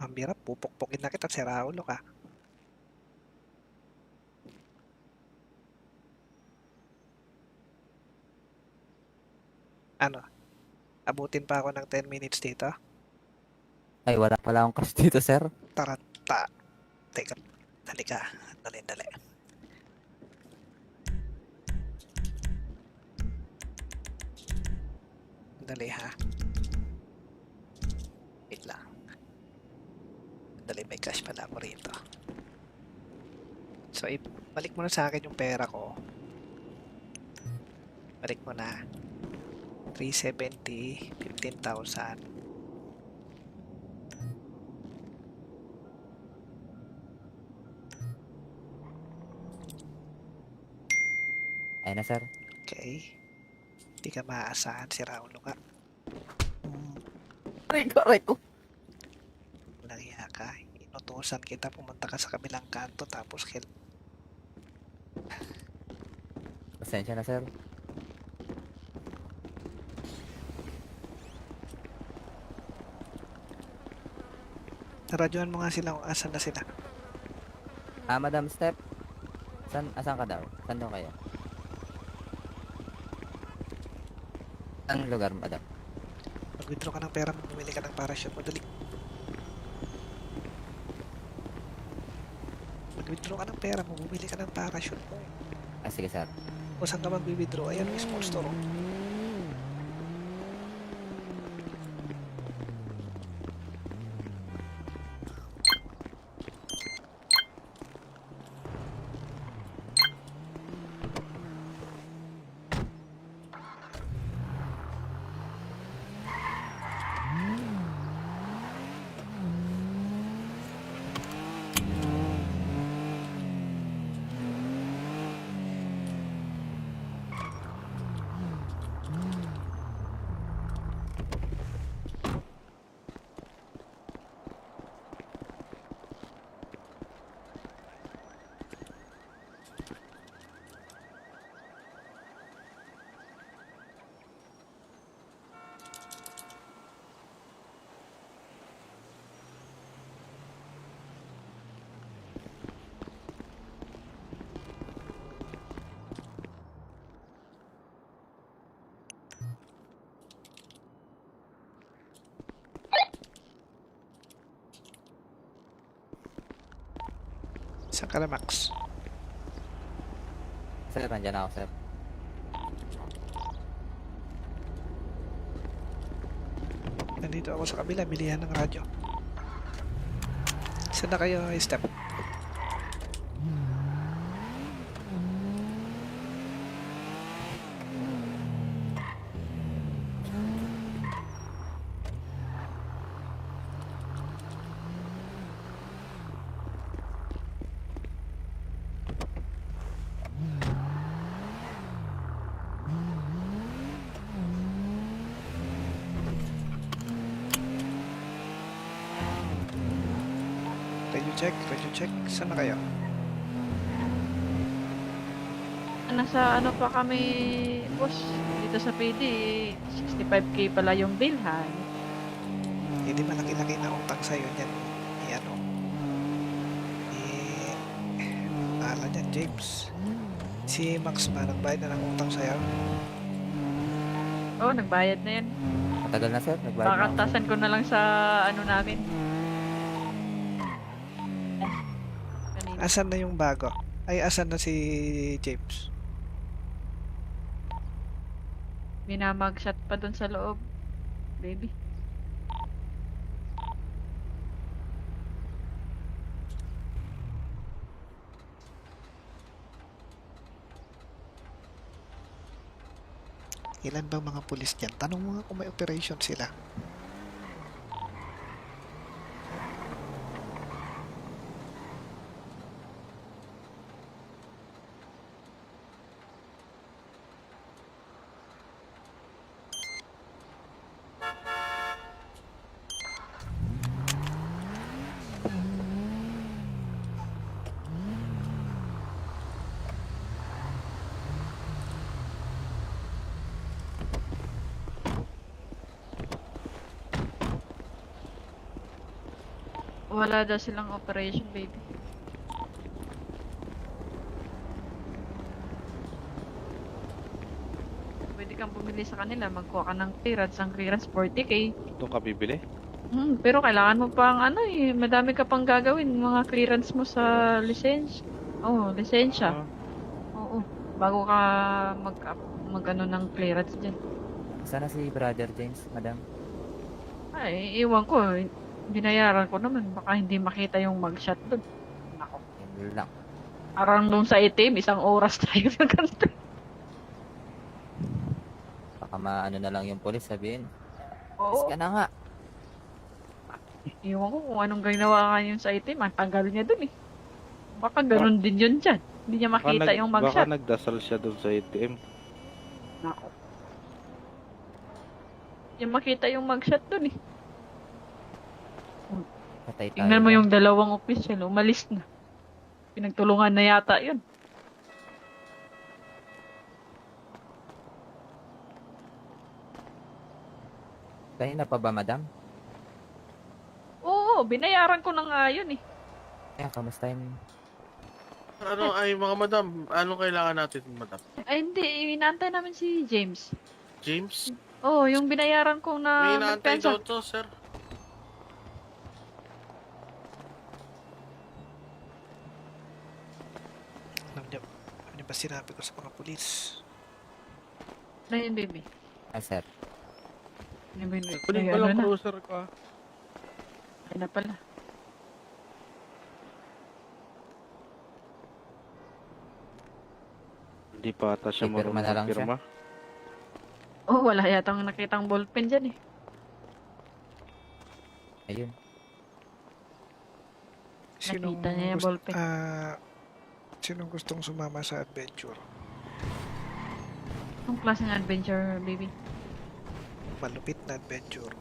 Ang hirap, pupukpukin na kita, sira ulo ka. Ano, abutin pa ako ng 10 minutes dito? Ay, wala pala akong cash dito, sir. Taranta. Teka, dali ka. Dali, dali. Dali ha. Wait lang. Dali, may cash pala ako rito. So, balik mo na sa akin yung pera ko. Balik mo na. 370, 15,000. Ayun na, sir. Okay. Hindi ka maaasahan, si Raulo ka. Aray ko. Walang iya ka. Inutusan kita, pumunta ka sa kabilang kanto, tapos Pasensya na, sir. Radyoan mo nga sila kung asan na sila. Madam Step. Asan ka daw? Saan daw kayo? Saan lugar, madam? Mag-withdraw ka ng pera mo, bumili ka ng parachute mo, dali. Mag-withdraw ka ng pera mo, bumili ka ng parachute mo. Sige, sir. Kung saan ka mag-withdraw, ayan, may small store. Oh. Saan ka na, Max? Sir, nandyan ako, sir. Nandito ako sa kabila, bilihan ng radyo. Saan na kayo, Step? Radio check. Saan na kayo? Nasa ano pa kami, boss, dito sa PD, 65K pala yung bilhan. Hindi malaki-laki na utang sa'yo niyan. Ano? Bahala niyan, James. Si Max ba, nagbayad na ng utang sa'yo? Oo, nagbayad na yan. Matagal na, sir. Nagbayad na ako, sir. Pakantasan ko na lang sa ano namin. Kanina. Asan na yung bago? Ay, asan na si James? Minamagshot pa dun sa loob, baby. Ilan bang mga pulis dyan? Tanong mo nga kung may operation sila. Wala daw silang operation, baby. Pwede kang bumili sa kanila, magkuha ka ng clearance. Ang clearance 40k. Doon ka bibili? Pero kailangan mo pang ano eh, madami ka pang gagawin. Mga clearance mo sa lisensya. Ah, Oo, bago ka mag-ano ng clearance dyan. Sana si Brother James, madam. Ay, iwan ko. Binayaran ko naman. Baka hindi makita yung mugshot doon. Nako. Yun lang. Parang doon sa itim, 1 oras tayo sa ganito. Baka maano na lang yung polis sabihin. Oo. Ka na nga. Iwan ko kung anong ginawa ka yun sa itim. Ang tanggal niya doon eh. Baka ganun din yun dyan. Hindi niya makita yung baka mugshot. nagdasal siya doon sa ATM. Nako. Hindi niya makita yung mugshot doon eh. Patay tayo. Tingnan mo dyan. yung dalawang official, umalis na. Pinagtulungan na yata yun. Kanina pa ba, madam? Oo, binayaran ko na nga yun eh. Kamusta yung... Ano ay mga madam, anong kailangan natin madam? Ay hindi, inaantay namin si James. James? Oo, yung binayaran ko May na inaantay nagpensa. daw to, sir. Alam niyo ba sinabi ko sa mga pulis? Ano yun, baby? sir. Ano ba yun? Kunin Ay, ko ano lang na? cruiser ka. Ay na pala. Hindi pa ata siya Pipirma marunong na lang siya. magpirma. Oh, wala yatang nakitang ballpen dyan eh. Ayun. Nakita niya yung ballpen. Sinong gustong sumama sa adventure? Anong klase ng adventure, baby? Malupit na adventure.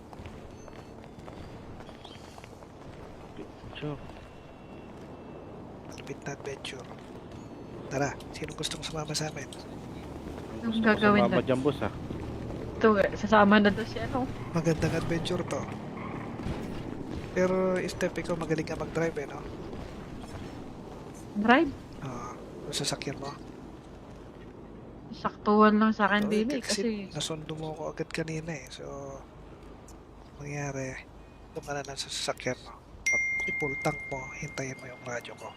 Sure. Malupit na adventure. Tara, sinong gustong sumama sa amin? Anong Gusto ko gagawin sumama doon? dyan, boss, ha? Ito, sasama na doon si ano. Magandang adventure to. Pero step ikaw magaling ka mag-drive no? Drive? Yung sasakyan mo. Saktuhan lang sa akin, So, baby. Kasi, nasundo mo ako agad kanina eh. So, mangyari, doon ka na lang sa sasakyan mo. Pag i-full tank mo, hintayin mo yung radyo ko.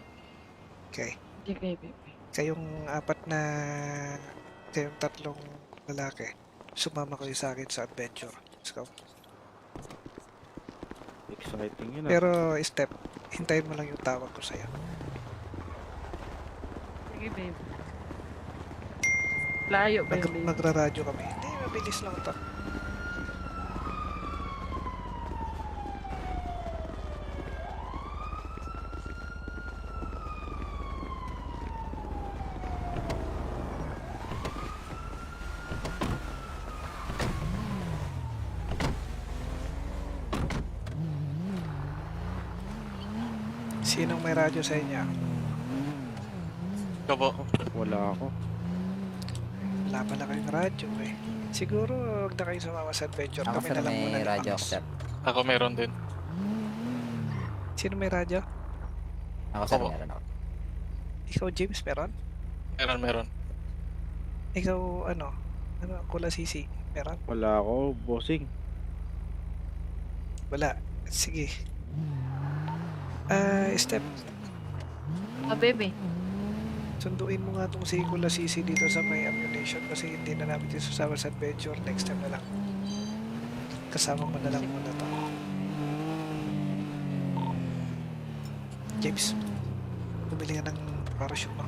Okay? hindi kay baby. Kayong tatlong lalaki, sumama kayo sa akin sa adventure. Let's go. Exciting yun, ha? Pero step, hintayin mo lang yung tawag ko sa'yo. Sige, baby. Layo ba yung baby? Magra-radyo kami. Hindi, mabilis lang to. Sinong may radyo sa inyo? Ikaw po. Wala ako. Wala pala kayong radyo eh. Siguro huwag na kayo sumama sa adventure. Ako Kami sir, na lang muna may ng radyo ako, Max. sir. Ako meron din. Sino may radyo? Ako sir, Opo. meron ako. Ikaw James meron? Meron. Ikaw ano? Ano? Kula Sisi? Meron? Wala ako, bossing. Wala. Sige. Step. Baby. Sunduin mo nga tong si Kula Sisi dito sa may ammunition kasi hindi na namin dito sasama sa adventure. Next time na lang. Kasama mo na lang muna to. James, bumili ka ng parachute mo.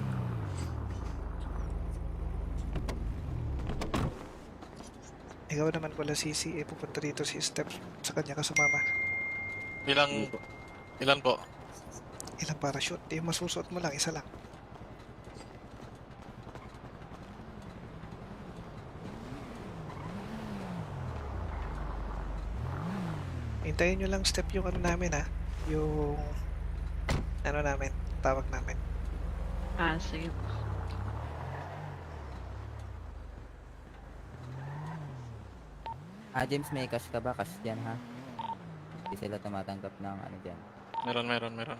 Ikaw naman Kula Sisi, pupunta dito si Step. Sa kanya ka sumama. Ilan po? Ilang parachute? Yung masusuot mo lang, isa lang. Hintayin nyo lang Step yung ano namin ha. Yung ano namin, tawag namin. Sige po. James, may cash ka ba? Cash dyan, ha? Hindi sila tumatanggap ng ano dyan. Meron.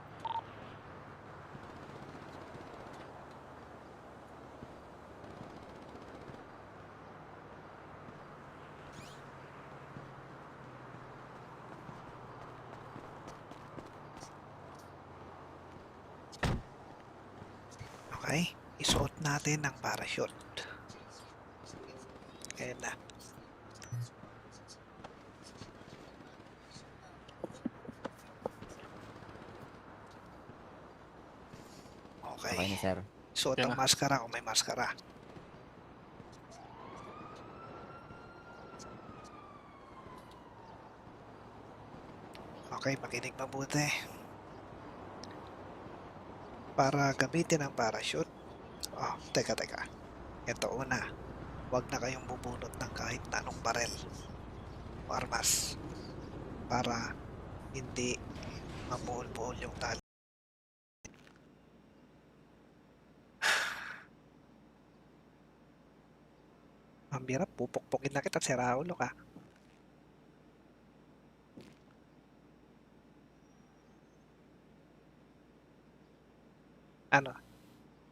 Okay, isuot natin ang parachute. Ayan na. Okay na, Okay, sir. suot Yan ang na. maskara kung may maskara. Okay, makinig mabuti. Para gamitin ang parachute. Oh, teka. Ito una. Huwag na kayong bubunot ng kahit na anong barel o armas para hindi mabuhol-buhol yung tali. Ang birap, pupukpukin na kita, sira ulo ka. Ano?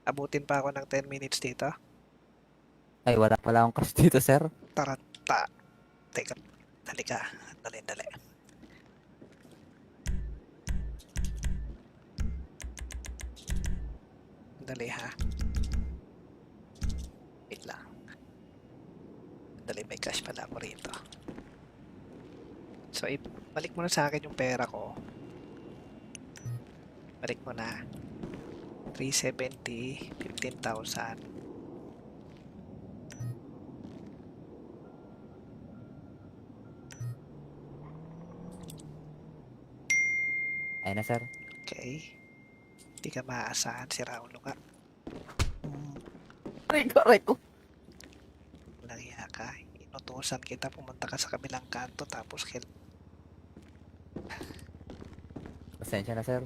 Abutin pa ako ng 10 minutes dito? Ay, wala akong crush dito, sir. Taranta. Teka, dali ka. Dali. Dali ha. Wait lang. Dali, may cash pala ako rito. So, balik mo na sa akin yung pera ko. Balik mo na. 370, 15,000. Ayun na, sir. Okay. Hindi ka maaasahan si Raulo ka. Aray ko. Walang iya ka. Inutusan kita pumunta ka sa kabilang kanto tapos Pasensya na, sir.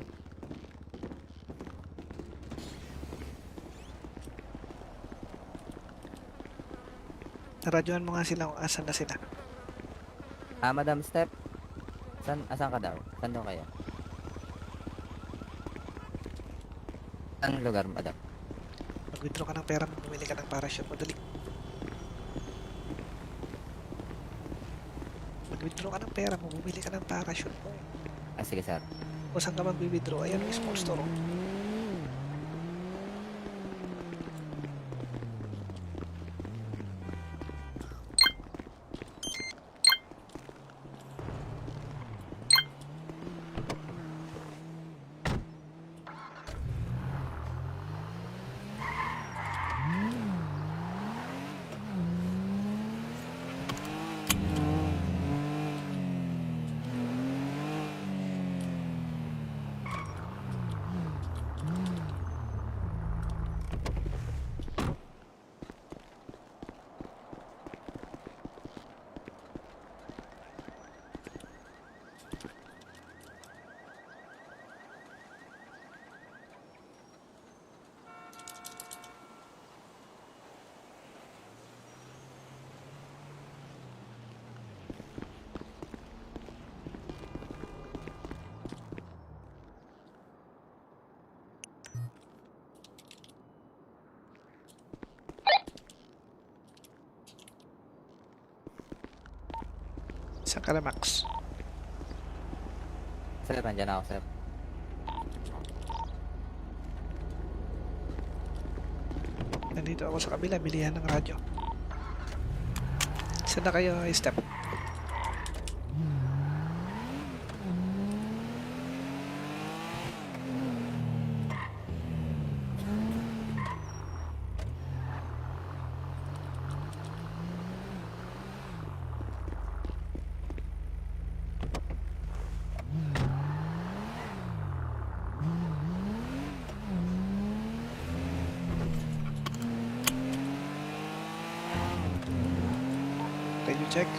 Radyoan mo nga sila kung asan na sila. Madam Step. Asan ka daw? Saan daw kayo? Anong lugar, madam? Mag-withdraw ka ng pera mo, bumili ka ng parachute mo, dali. Mag-withdraw ka ng pera mo, bumili ka ng parachute mo. Sige, sir. Kung saan ka mag-withdraw, ayan, may small store. Saan ka na, Max? Sir, nandyan ako, sir. Nandito ako sa kabila, bilihan ng radyo. Saan na kayo, Step?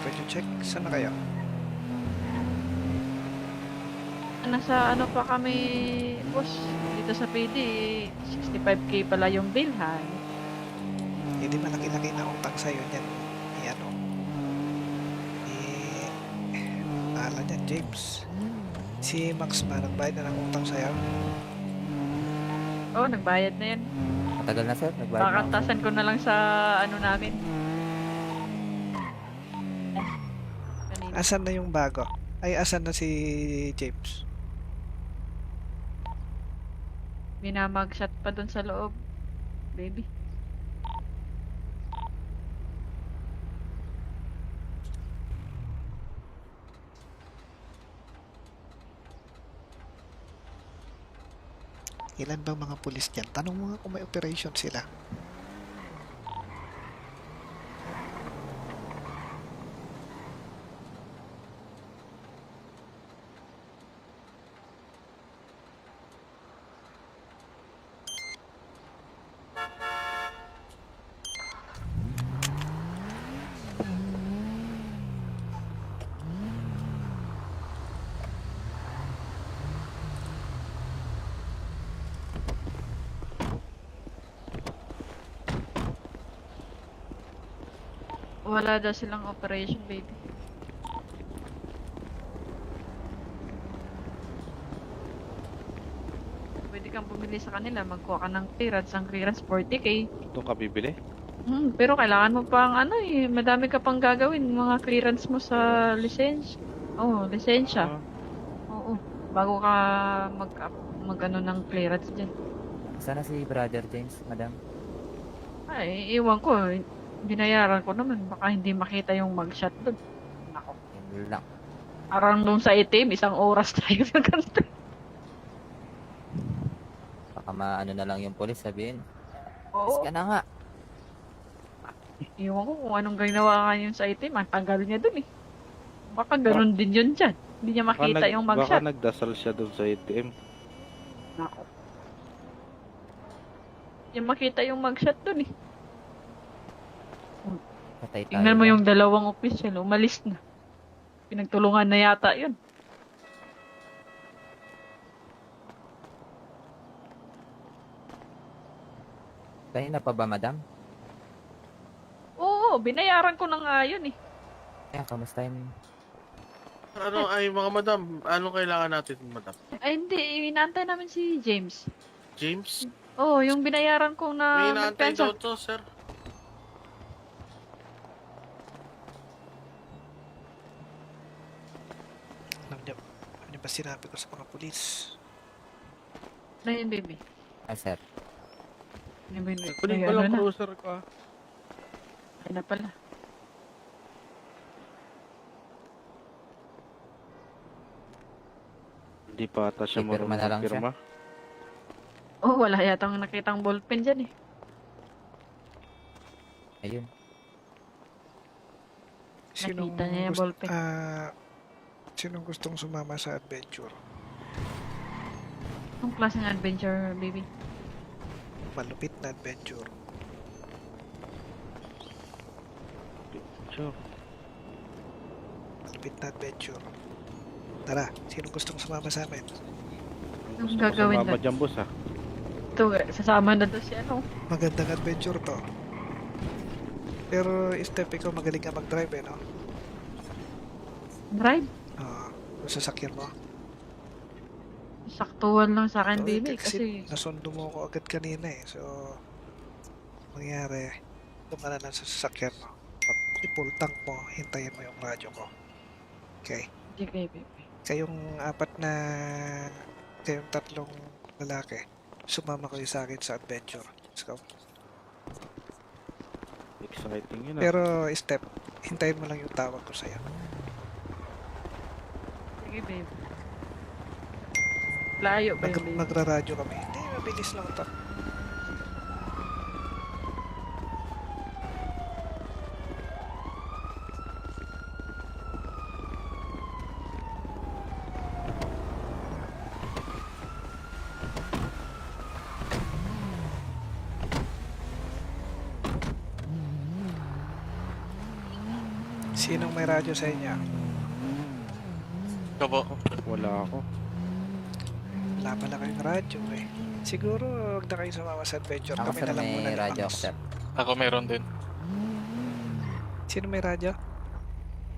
Radio check. Saan na kayo? Nasa ano pa kami, boss, dito sa PD, 65K pala yung bilhan. Hindi malaki-laki na utang sa'yo niyan. Ala niyan, James. Si Max ba, nagbayad na ng utang sa'yo? Oo, nagbayad na yan. Matagal na, sir. Nagbayad na ako, sir. Kakantasan ko na lang sa ano namin. Kanina. Asan na yung bago? Ay, asan na si James? Minamagshot pa dun sa loob. Baby. Ilan bang mga pulis dyan? Tanong mo nga kung may operation sila. Wala daw silang operation, baby. Pwede kang bumili sa kanila. Magkuha ka ng clearance. Ang clearance 40k. Doon ka bibili? Pero kailangan mo pang ano eh. Madami ka pang gagawin. Mga clearance mo sa lisensya. Oo, lisensya. Ah, Oo. Bago ka mag-ano ng clearance dyan. Sana si Brother James, madam. Ay, iwan ko. Binayaran ko naman. Baka hindi makita yung mugshot doon. Nako. Yun lang. Parang doon sa itim, 1 oras tayo nagkanta. Baka maano na lang yung polis, sabihin. Oo. Ka na nga. Iwan ko kung anong ginawa ka yun sa itim. Ang tagal niya doon eh. Baka ganun din yun dyan. Hindi niya makita yung baka mugshot. nagdasal siya doon sa ATM. Nako. Hindi niya makita yung mugshot doon eh. Patay tayo. Tingnan mo dyan. yung dalawang official. Umalis na. Pinagtulungan na yata yun. Kanina pa ba, madam? Oo, binayaran ko na nga yun eh. Kaya, kamusta yung... Ano ay mga madam, ano kailangan natin, madam? Ay hindi, inaantay namin si James. James? Oo, yung binayaran ko May na inaantay daw magpensa. to, sir. Alam niyo ba sinabi ko sa mga pulis? Na yun, baby. Ah, sir. Ano ba yun? Kunin May ko ano lang na. cruiser ko ah. Ay na pala. Hindi pa ata siya Pipirma marunong na lang siya. magpirma. Oh, wala yatang nakitang ballpen dyan eh. Ayun. Nakita niya yung ballpen. Sinong gustong sumama sa adventure? Anong klaseng adventure, baby? Malupit na adventure. Sure. Malupit na adventure. Tara, sinong gustong sumama sa amin? Anong Gusto ko gagawin sumama doon? dyan, boss ah. Ito, sasama na doon si ano. Magandang adventure to. Pero step, ikaw magaling ka mag-drive eh, no? Drive. Yung sasakyan mo. Saktuhan lang sa akin, Oo, baby. Kasi, nasundo mo ako agad kanina eh. So, mangyari, dumala lang sa sasakyan mo. Pag i-full tank mo, hintayin mo yung radyo ko. Okay? hindi kay baby. Kayong tatlong lalaki, sumama kayo sa akin sa adventure. Let's go. Exciting yun ah. Pero, step, hintayin mo lang yung tawag ko sa'yo. Sige, baby. Layo ba yung baby? Magra-radyo kami. Hindi, mabilis lang to. Sinong may radyo sa inyo? Ikaw po. Wala ako. Wala pala kayong radyo eh. Siguro huwag na kayo sumama sa adventure. Ako, Kami sir, na lang muna may ni radyo Max. ako, sir. Ako meron din. Sino may radyo?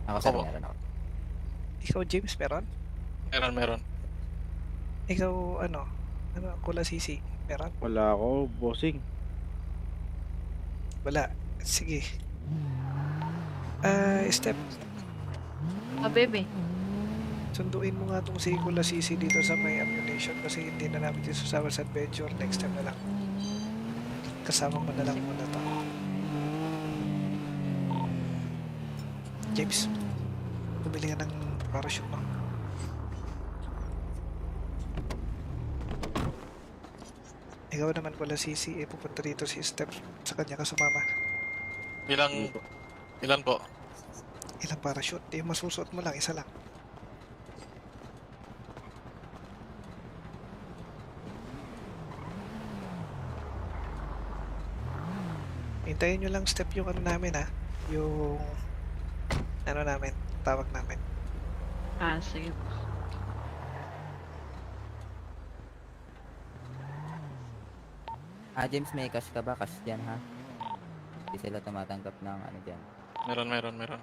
Ako, sir, Opo. meron ako. Ikaw, James, meron? Meron. Ikaw, ano? Ano, Kula Sisi? Meron? Wala ako, bossing. Wala. Sige. Step, Ah, bebe. sunduin mo nga tong si Kula Sisi dito sa may ammunition kasi hindi na namin dito sa Summer's Adventure. Next time na lang. Kasama mo na lang muna to. James, bumili ka ng parachute mo. Ikaw naman Kula Sisi, pupunta dito si Step. Sa kanya ka sumama. Ilang, ilan po? Ilang parachute? Yung masusuot mo lang, isa lang. Hintayin nyo lang Step yung ano namin ha. Yung ano namin, tawag namin. Ah, sige po. James, may cash ka ba? Cash dyan, ha? Hindi sila tumatanggap ng ano dyan. Meron.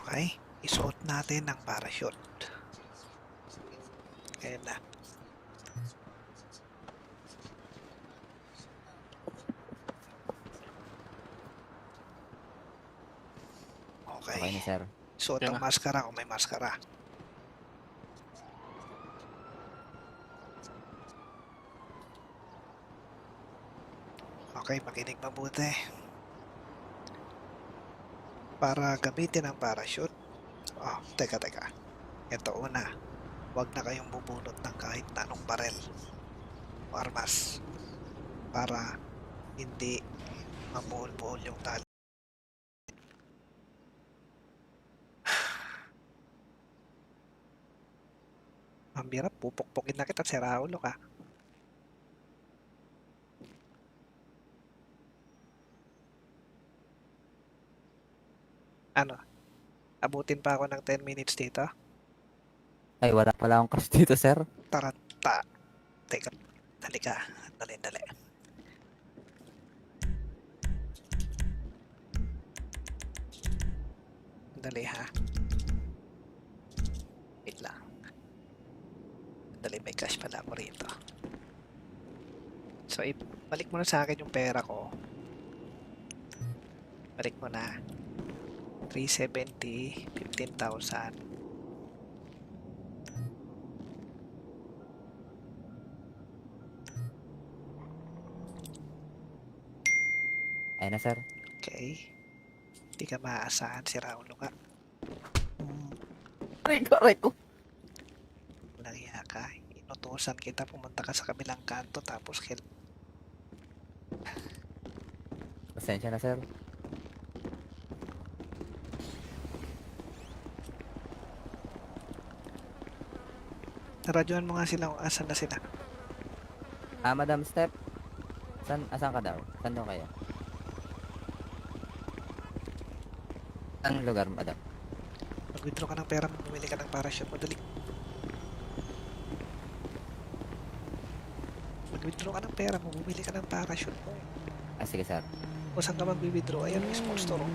Okay? Isuot natin ang parachute. Ayan na. Okay Okay. na, sir. Suot Okay ang na. maskara kung may maskara. Okay, makinig mabuti. Para gamitin ang parachute. Oh, teka. Ito una. Huwag na kayong bubunot ng kahit na anong barel o armas. Para hindi mabuhol-buhol yung tali. Ang hirap, pupukpukin na kita, sira ulo ka. Ano? Abutin pa ako ng 10 minutes dito? Ay, wala pala akong cash dito, sir. Taranta. Teka, dali ka. Dali. Dali ha. Wait lang. Dali, may cash pala ako rito. So, balik mo na sa akin yung pera ko. Balik mo na. 370, 15,000. Ayun na, sir. Okay. Hindi ka maaasahan, si Raulo ka. Aray ko. Walang iya ka. Inutusan kita, pumunta ka sa kabilang kanto, tapos Pasensya na, sir. Radyoan mo nga sila kung asan na sila. Madam Step. Asan ka daw? Saan daw kayo? Saan lugar, madam? Mag-withdraw ka ng pera mo, bumili ka ng parachute. Madali. Mag-withdraw ka ng pera mo, bumili ka ng parachute mo. Sige, sir. Kung saan ka mag-withdraw, ayan yung small store. Oh.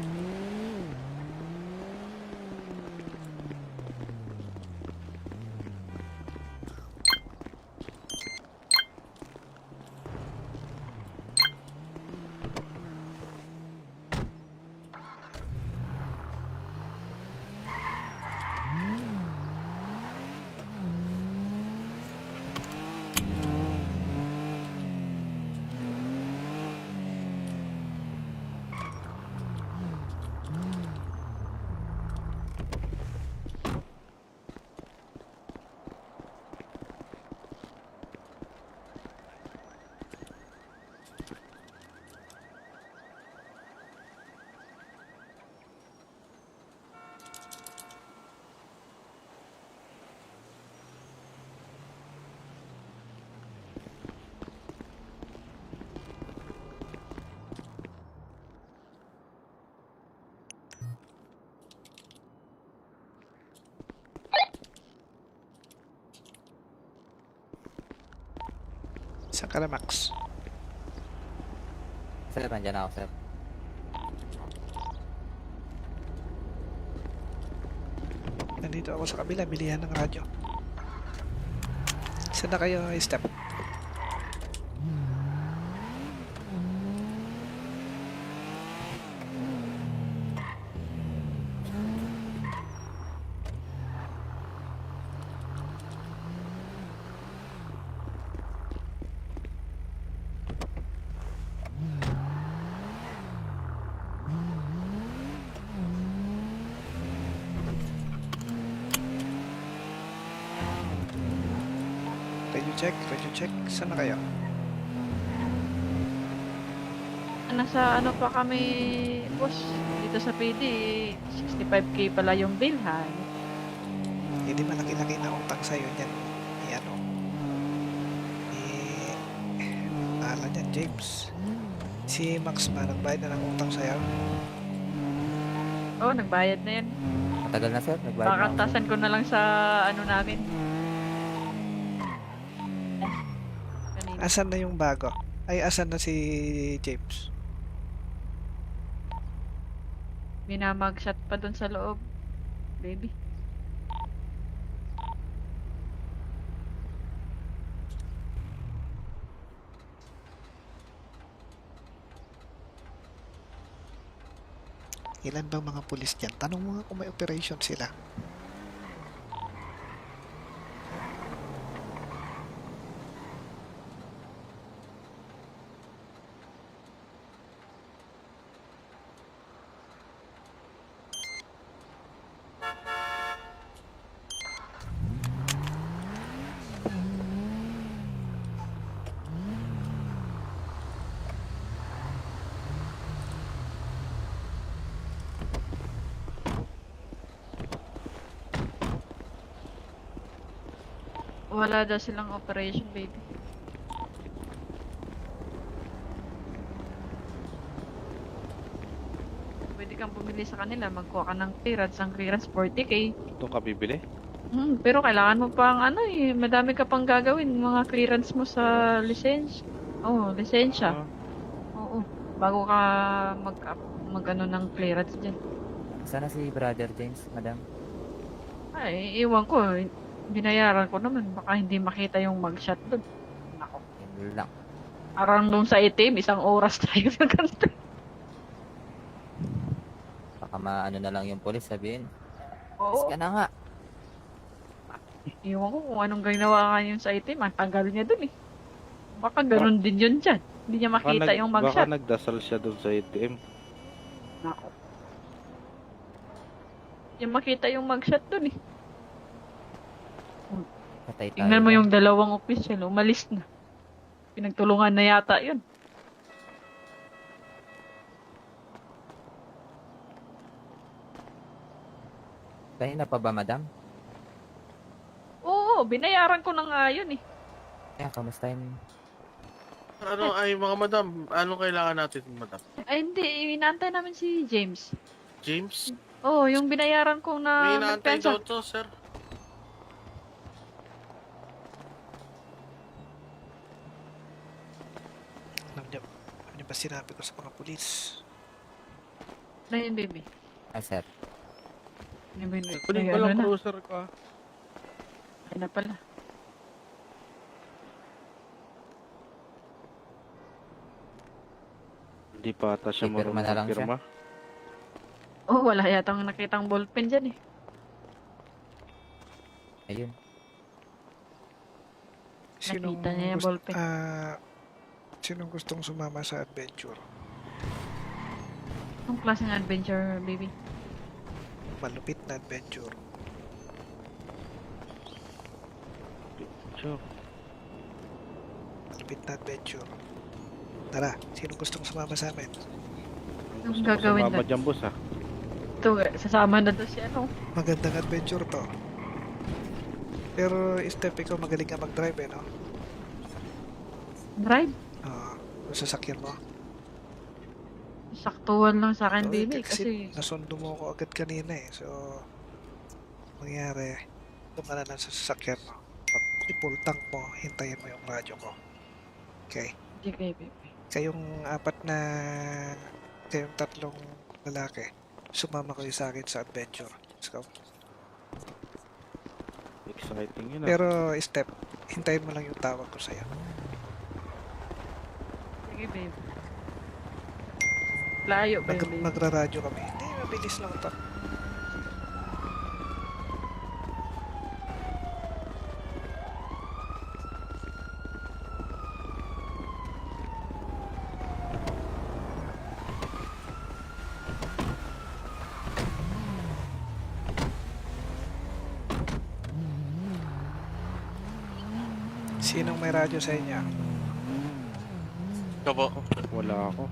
Saan ka na, Max? Sir, nandyan ako, sir. Nandito ako sa kabila, bilihan ng radyo. Saan na kayo, Step? Radio check. Saan na kayo? Nasa ano pa kami, boss, dito sa PD, 65K pala yung bilhan. Hindi malaki-laki na utang sa'yo niyan. Ano? Ala niyan, James. Si Max ba, nagbayad na ng utang sa'yo? Oo, nagbayad na yan. Matagal na, sir. Nagbayad na ako, sir. Kakantasan ko na lang sa ano namin. Kanina. Asan na yung bago? Ay, asan na si James? Minamagshot pa dun sa loob. Baby. Ilan bang mga pulis dyan? Tanong mo nga kung may operation sila. Wala daw silang operation, baby. Pwede kang bumili sa kanila, magkuha ka ng clearance. Ang clearance 40K. Ito ka bibili? Pero kailangan mo pang ano eh, madami ka pang gagawin. Mga clearance mo sa lisensya. Oo, lisensya. Ah, Oo, bago ka mag ano ng clearance dyan. Sana si Brother James, madam. Ay, iwan ko. Binayaran ko naman. Baka hindi makita yung mugshot doon. Nako. Yun lang. Parang doon sa itim, isang oras tayo nagkanta. Baka maano na lang yung polis sabihin. Oo. Ka na nga. Iwan ko kung anong ginawa ka yun sa itim. Ang tagal niya dun eh. Baka ganun din yun dyan. Hindi niya makita yung baka mugshot. nagdasal siya doon sa ATM. Nako. Hindi niya makita yung mugshot dun eh. Patay tayo. Tingnan mo dyan. yung dalawang official. Umalis na. Pinagtulungan na yata yun. Kanina pa ba, madam? Oo, binayaran ko na nga yun eh. Kamusta yung... Ano ay mga madam, anong kailangan natin, madam? Ay hindi, inaantay namin si James. James? Oo, yung binayaran ko May na inaantay nagpensa. daw to, sir. Alam niyo ba sinabi ko sa mga pulis? Na yun, baby. Ah, sir. Kunin ko lang cruiser ko. Ay na pala. Hindi pa ata siya Pipirma na lang siya. magpirma. Oh, wala yatang nakitang ballpen dyan eh. Ayun. Nakita niya yung ballpen. Sinong gustong sumama sa adventure? Anong klase ng adventure, baby? Malupit na adventure. Sure. Malupit na adventure. Tara, sinong gustong sumama sa amin? Anong gagawin Sumama doon? dyan, boss, ha? Ito, sasama na doon si ano. Magandang adventure to. Pero step ikaw magaling ka mag-drive eh, no? Drive. Yung sasakyan mo. Saktuhan lang sa akin, Oo, baby. kasi Kasi, nasundo mo ako agad kanina eh. So, mangyari, dumala na sa sasakyan mo. Pag i-full tank mo, hintayin mo yung radyo ko. Okay. Sige, baby. Kayong tatlong lalaki, sumama kayo sa akin sa adventure. Let's go. Exciting yun ah. Pero, Step, hintayin mo lang yung tawag ko sa'yo. Sige, baby. Layo ba yung baby? Magra-radyo kami. Hindi, mabilis lang ito. Sinong may radyo sa inyo? Ikaw po. Wala ako.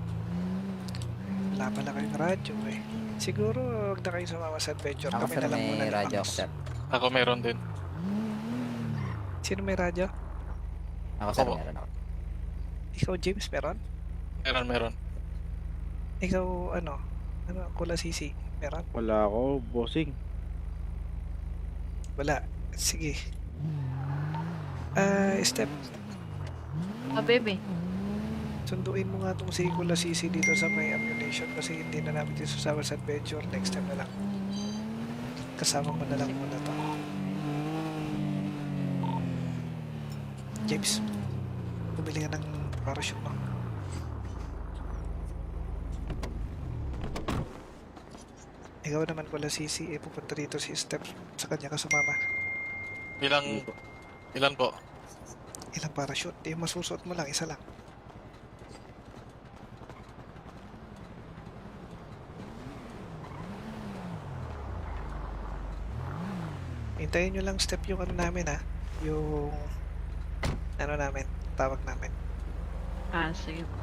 Wala pala kayong radyo eh. Siguro huwag na kayo sumama sa adventure. Ako Kami sir, na lang muna may ni radyo Max. ako sir. Ako meron din. Sino may radyo? Ako sir, Opo. meron ako. Ikaw, James, meron? Meron. Ikaw, ano, Kula Sisi, meron? Wala ako, bossing. Wala. Sige. Step, Ah, baby. sunduin mo nga itong si Kula Sisi dito sa may ammunition kasi hindi na namin dito sasama sa adventure. Next time na lang. Kasama mo na lang muna to. James, bumili ka ng parachute mo. Ikaw naman Kula Sisi, pupunta dito si Step. Sa kanya ka sumama. Ilang, ilan po? Ilang parachute? Yung masusuot mo lang, isa lang. Hintayin nyo lang Step yung ano namin ha. Yung ano namin, tawag namin. Ah, sige po.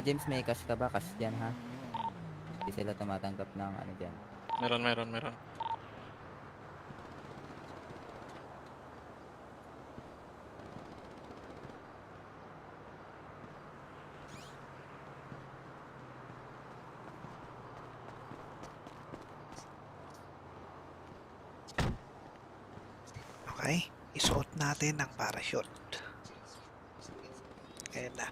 James, may cash ka ba? Cash dyan ha? Hindi sila tumatanggap ng ano dyan. Meron. Okay? Isuot natin ang parachute. Ayan na.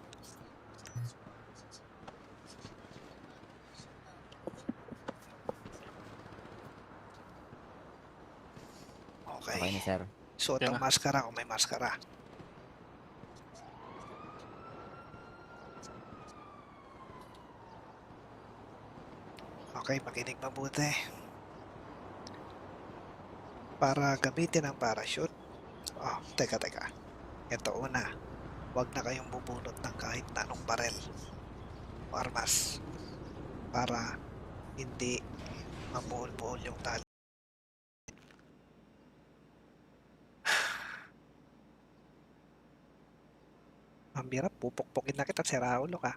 Okay Okay. na sir. Suot Yan ang na. maskara kung may maskara. Okay, makinig mabuti. Para gamitin ang parachute. Oh, teka. Ito una. Huwag na kayong bubunot ng kahit na anong barel o armas para hindi mabuhol-buhol yung tali. Mambira, pupukpukin na kita, sira ulo ka.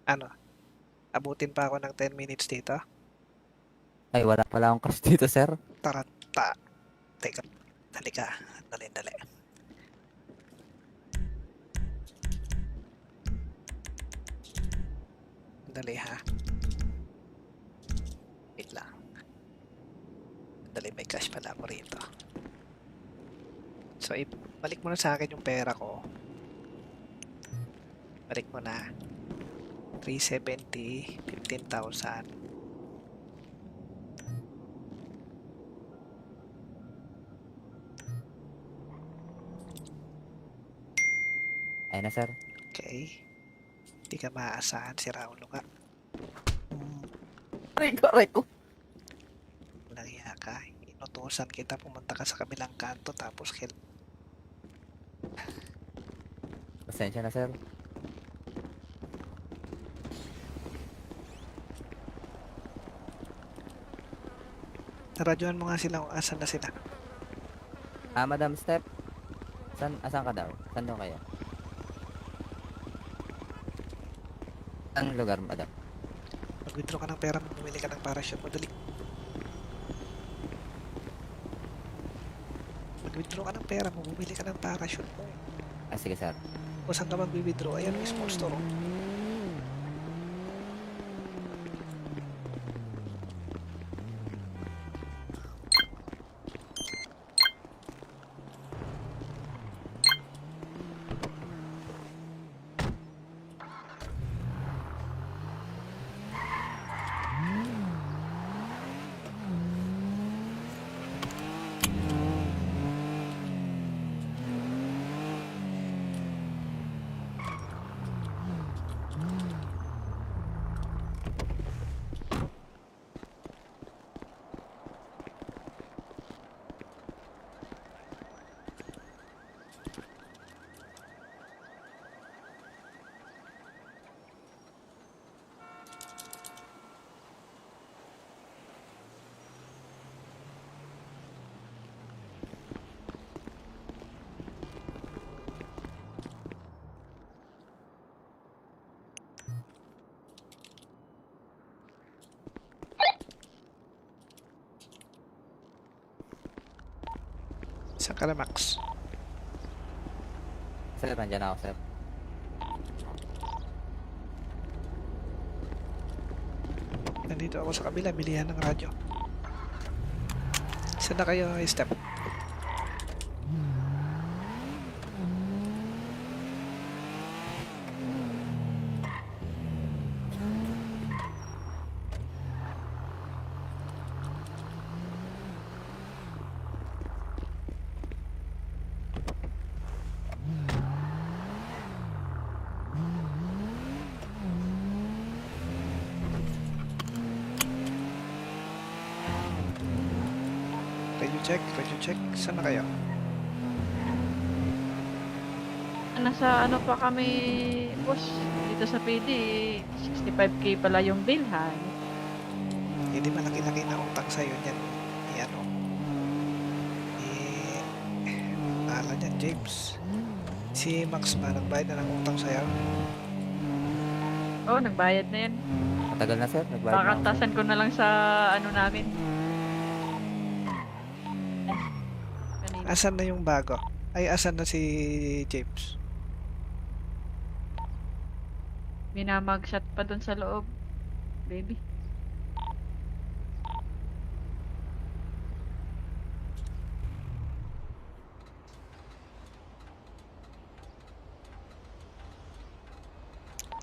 Ano? Abutin pa ako ng 10 minutes dito? Ay, wala pala akong cash dito sir. Taranta. Teka, halika. Dali. Dali ha. Wait lang. Dali, may cash pala ako rito. So, balik mo na sa akin yung pera ko. Balik mo na. 370, 15,000. Ayun na sir. Okay. Hindi ka maaasahan si Raulo ka. Aray ko. Walang iya ka. Inutusan kita pumunta ka sa kabilang kanto tapos Pasensya na sir. Naradyohan mo nga sila kung asan na sila. Madam Step. Asan ka daw? Saan daw kayo? Saan lugar, madam? Mag-withdraw ka ng pera mo, bumili ka ng parachute. Madali. Mag-withdraw ka ng pera mo, bumili ka ng parachute mo. Sige sir. Kung saan ka mag-withdraw, ayan, may small store. Oh. Saan ka na, Max? Sir, nandyan ako, sir. Nandito ako sa kabila, bilihan ng radyo. Saan na kayo, Step? Radio check. Saan na kayo? Nasa ano pa kami, boss, dito sa PD, 65K pala yung bilhan. Hindi malaki-laki na utang sa'yo niyan. Ano? Bahala niyan, James. Si Max ba, nagbayad na ng utang sa'yo? Oo, nagbayad na yan. Matagal na, sir. Nagbayad na ako, sir. Kakantasan ko na lang sa ano namin. Kanina. Asan na yung bago? Ay, asan na si James? Minamagshot pa dun sa loob. Baby.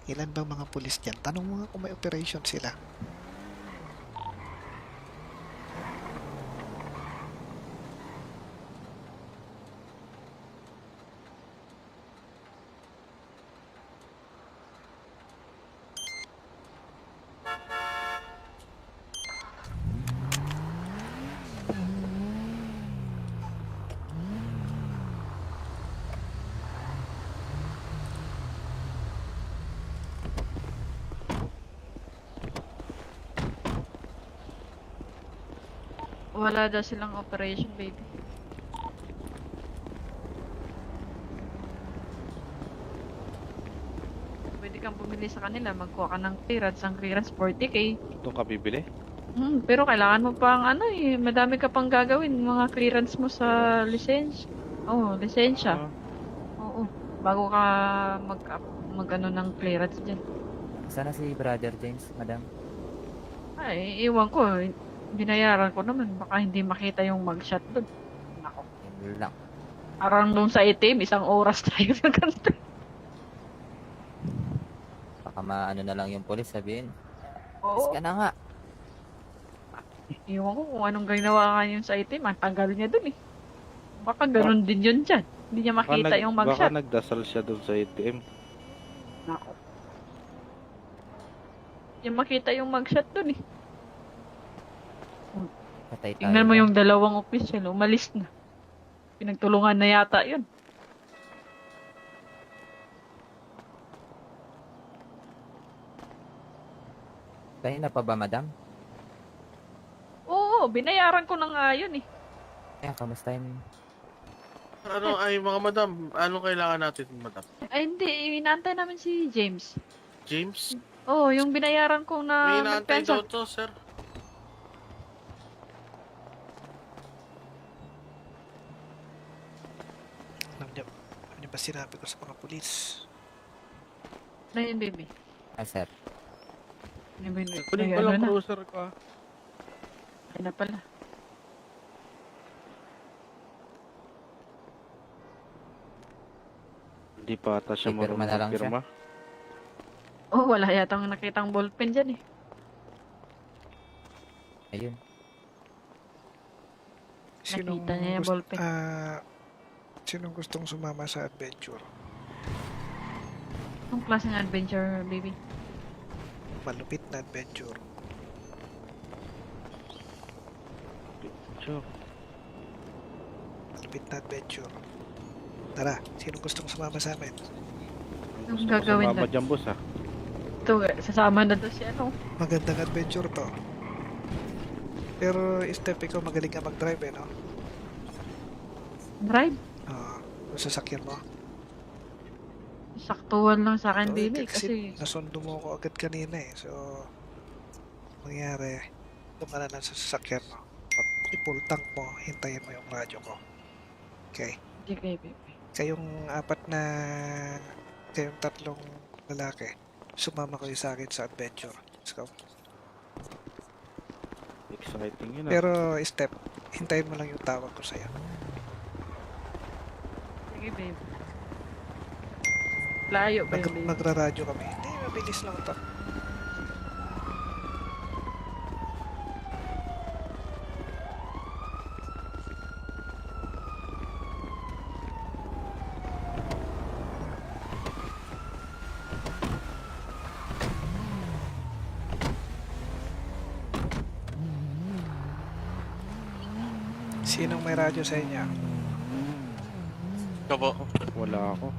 Ilan bang mga pulis dyan? Tanong mo nga kung may operation sila. Wala daw silang operation, baby. Pwede kang bumili sa kanila, magkuha ka ng clearance. Ang clearance 40K. Doon ka bibili? Pero kailangan mo pang ano madami ka pang gagawin. Mga clearance mo sa lisensya. Lisensya. Ah, Oo. Bago ka mag-ano ng clearance dyan. Sana si Brother James, madam. Ay, iwan ko. Binayaran ko naman. Baka hindi makita yung mugshot doon. Nako. Yun lang. Parang doon sa itim, 1 oras tayo sa ganito. Baka maano na lang yung polis, sabihin. Oo. Ka na nga. Iwan ko kung anong ginawa ka yun sa itim. Ang tanggal niya doon eh. Baka ganun din yun dyan. Hindi niya makita yung baka mugshot. nagdasal siya doon sa ATM. Nako. Hindi niya makita yung mugshot doon eh. Patay tayo. Tingnan mo dyan. yung dalawang official, umalis na. Pinagtulungan na yata yun. Kanina pa ba, madam? Oo, binayaran ko na nga yun eh. Kamusta yung... Ano ay mga madam, anong kailangan natin, madam? Ay hindi, inaantay namin si James. James? Oo, yung binayaran ko May na inaantay nagpensa. daw to, sir. Alam niyo ba sinabi ko sa mga pulis? Na yun, baby. sir. Ano ba yun? Kunin Ay, ko ano lang na? cruiser ka. Ay na pala. Hindi pa ata siya Pipirma marunong na lang siya. magpirma. Oh, wala yatang nakitang ballpen dyan eh. Ayun. Nakita niya yung ballpen. Sinong gustong sumama sa adventure? Anong klase ng adventure, baby? Malupit na adventure. Sure. Malupit na adventure. Tara, sinong gustong sumama sa amin? Anong Gusto ko gagawin sumama doon? dyan, boss, ha? Ito, sasama na doon si ano. Magandang adventure to. Pero step ikaw magaling ka mag-drive no? Drive. Sasakyan mo. Saktuhan lang sa akin, So, baby. Kasi, nasundo mo ako agad kanina eh. So, mangyari, doon ka na lang sa sasakyan mo. Pag i-full tank mo, hintayin mo yung radyo ko. Okay. Sige, baby. Kayong tatlong lalaki, sumama kayo sa akin sa adventure. Let's go. Exciting yun ah. Pero, Step, hintayin mo lang yung tawag ko sa'yo. Sige, baby. Layo ba yung baby? Magra-radyo kami. Hindi, mabilis lang to. Sinong may radyo sa inyo? Ikaw po. Wala ako.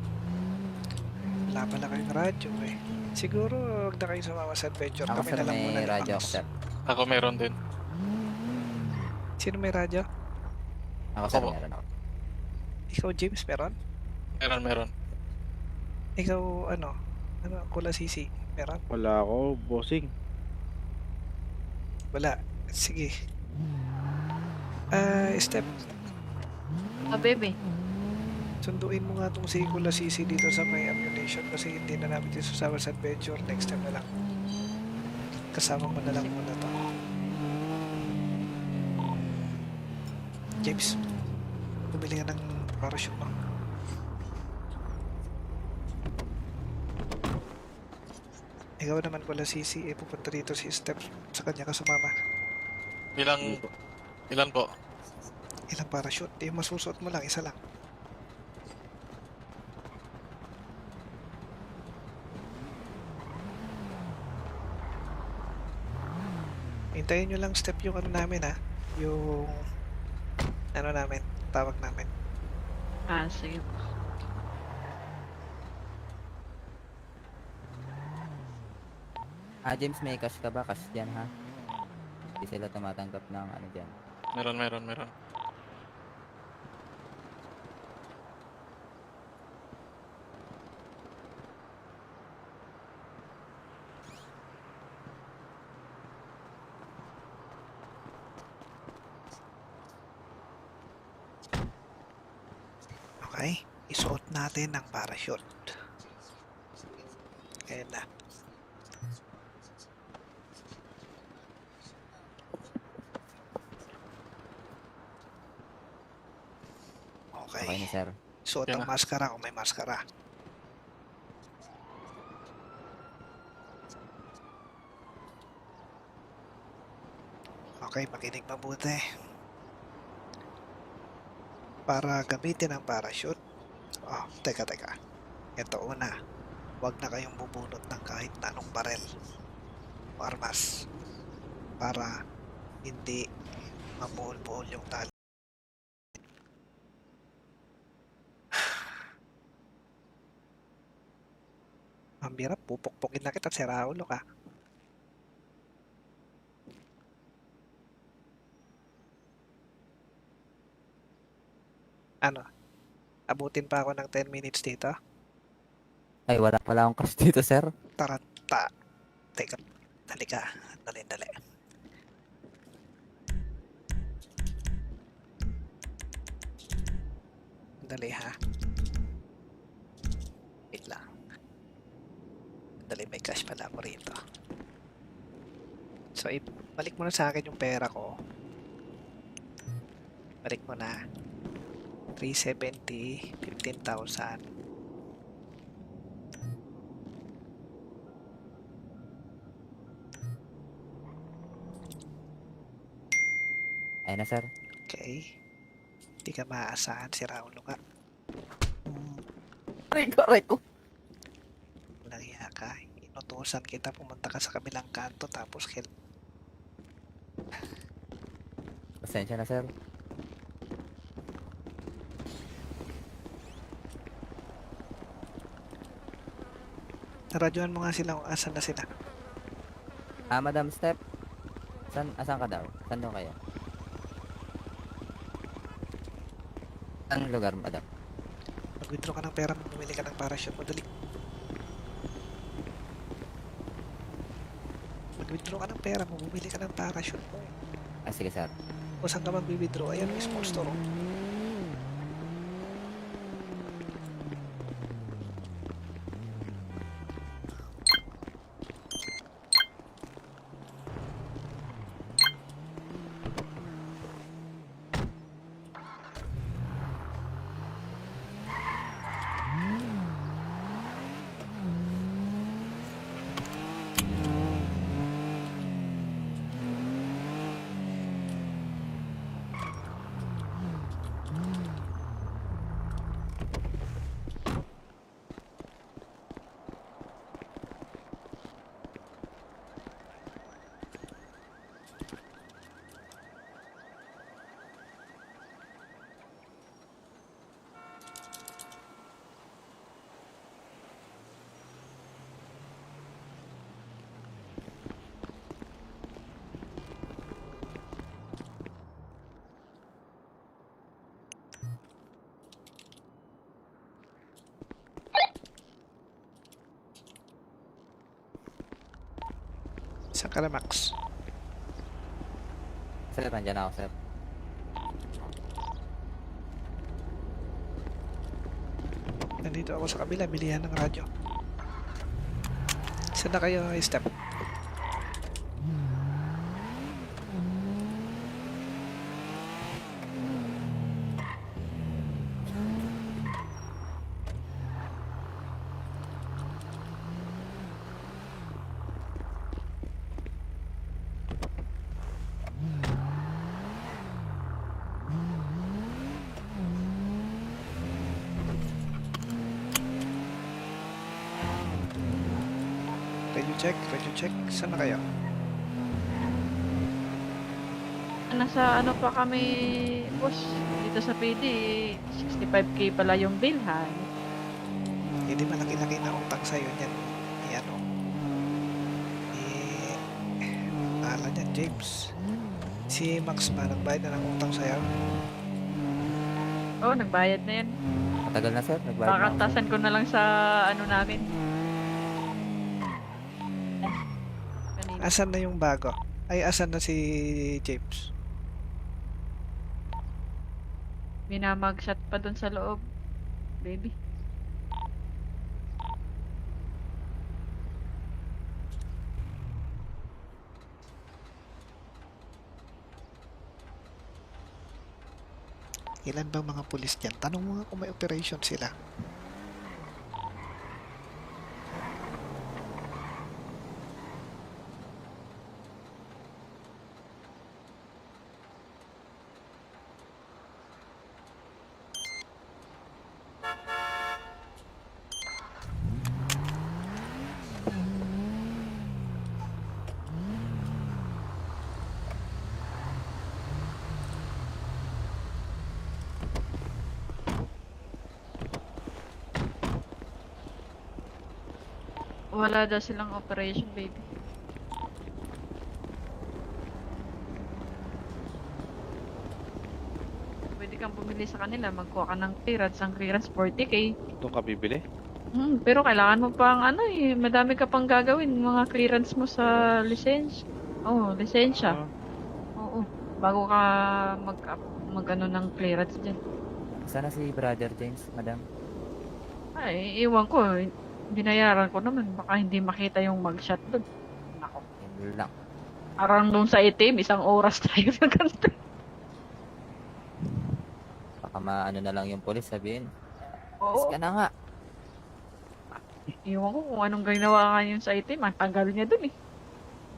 Wala pala kayong radyo eh. Siguro, huwag na kayo sumama sa adventure. Ako Kami sir, na lang muna may ng radyo ako angkas. sir. Ako meron din. Sino may radyo? Ako sir, Opo. meron ako. Ikaw, James, meron? Meron. Ikaw, ano, Kula Sisi, meron? Wala ako, bossing. Wala. Sige. Step, Baby. sunduin mo nga tong si Kula Sisi dito sa may ammunition kasi hindi na namin dito sasama sa adventure. Next time na lang. Kasama mo na lang muna to. James, bumili ka ng parachute mo. Ikaw naman Kula Sisi, pupunta dito si Step. Sa kanya ka sumama. Ilan po? Ilang parachute? Yung masusuot mo lang, isa lang. Hintayin nyo lang Step yung ano namin ha. Yung ano namin, tawag namin. Sige po. James, may cash ka ba? Cash dyan ha? Hindi sila tumatanggap ng ano dyan. Meron. Okay? Isuot natin ang parachute. Ayan na. Okay Okay. na sir. Suot Yan ang na. maskara kung may maskara. Okay, makinig mabuti. Para gamitin ang parachute. Oh, teka. Ito una. Huwag na kayong bubunot ng kahit na anong barel o armas para hindi mabuhol-buhol yung tali. Ang birap, pupukpukin na kita, sira ulo ka. Ano? Abutin pa ako ng 10 minutes dito? Ay, wala akong cash dito sir. Taranta. Teka, dali ka. Dali. Dali ha. Wait lang. Dali, may cash pala ako rito. So, balik mo na sa akin yung pera ko. Balik mo na. 370, 15,000. Ayun na sir. Okay. Hindi ka maaasahan si Raulo ka. Aray ko. Walang iya ka. Inutusan kita pumunta ka sa kabilang kanto tapos Pasensya na sir. Naradyohan mo nga sila kung asan na sila. Madam Step. Asan ka daw? Saan daw kayo? Anong lugar, madam? Mag-withdraw ka ng pera mo, bumili ka ng parachute mo. Dali. Mag-withdraw ka ng pera mo, bumili ka ng parachute mo. Sige sir. O saan ka mag-withdraw? Ayan, may small store. Oh. Saan ka na, Max? Sir, nandiyan ako, sir. Nandito ako sa kabila, bilihan ng radyo. Saan na kayo, Step? Radio check. Saan na kayo? Nasa ano pa kami, boss, dito sa PD, 65K pala yung bilhan. Hindi malaki-laki na utang sa'yo niyan. Ni ano? Ni... Ala niyan, James. Si Max ba, nagbayad na ng utang sa'yo? Oo, nagbayad na yan. Matagal na, sir. Nagbayad na ako, sir. Kakantasan ko na lang sa ano namin. Kanina. Asan na yung bago? Ay, asan na si James? Minamagshot pa dun sa loob. Baby. Ilan bang mga pulis dyan? Tanong mo nga kung may operation sila. Wala daw silang operation, baby. Pwede kang bumili sa kanila, magkuha ka ng clearance. Ang clearance 40K. Doon ka bibili? Pero kailangan mo pang ano eh, madami ka pang gagawin. Mga clearance mo sa lisensya. Oo, lisensya. Ah, Oo, bago ka mag-ano ng clearance dyan. Sana si Brother James, madam. Ay, iwan ko. Binayaran ko naman. Baka hindi makita yung mugshot doon. Nako. Yun lang. Parang doon sa itim, 1 oras tayo nagkanta. Baka maano na lang yung polis, sabihin. Oo. Ka na nga. Iwan ko kung anong ginawa ka yun sa itim. Ang tagal niya doon eh.